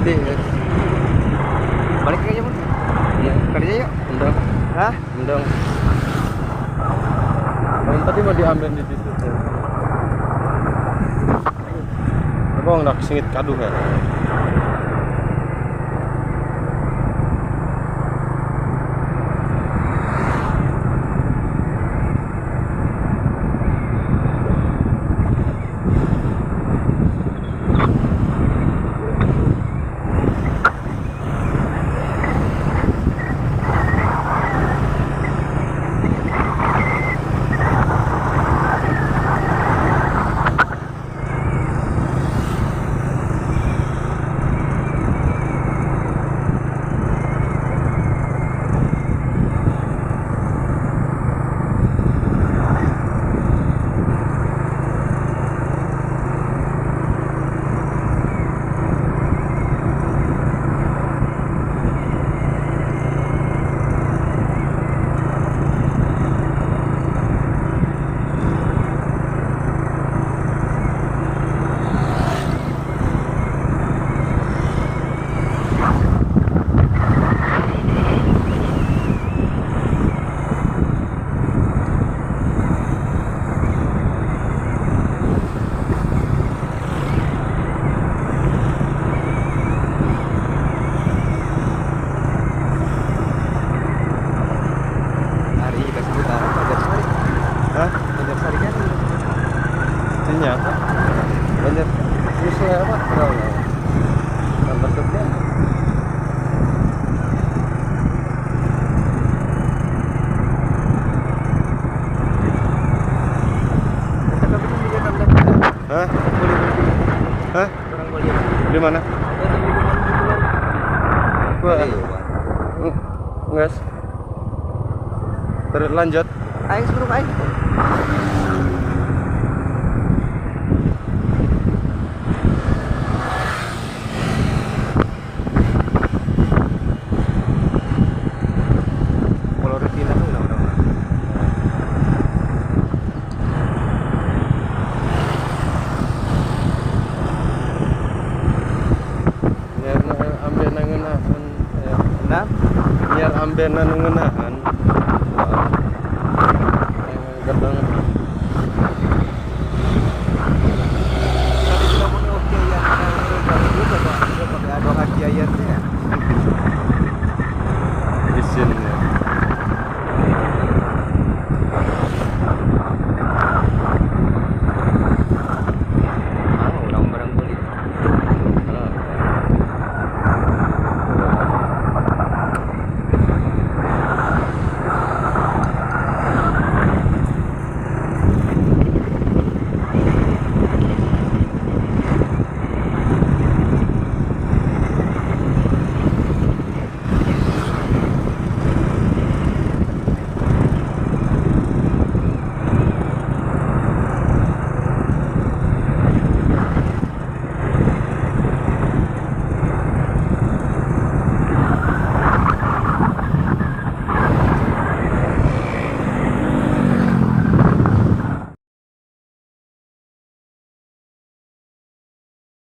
gede kan. Balik aja mun. Iya. Kerja yuk. Undang. Hah? Undang. Yang tadi mau diambil di situ. Apa nak singit kaduh ya? Hah? Banjarsari kan. Ternyata banyak terus lewat terlalu tambah sekian. Kita kan bisa nambah. Hah? Boleh. Hah? Orang boleh. Di mana? Wah, nges. Terus lanjut. Aing sebelum aing. Kalau rutin itu udah. Biar ambil nangenahan. Nah, Biar ambil nangenahan. Gedang. tadi sudah mau oke ya. Kita pakai aduk hati ayatnya.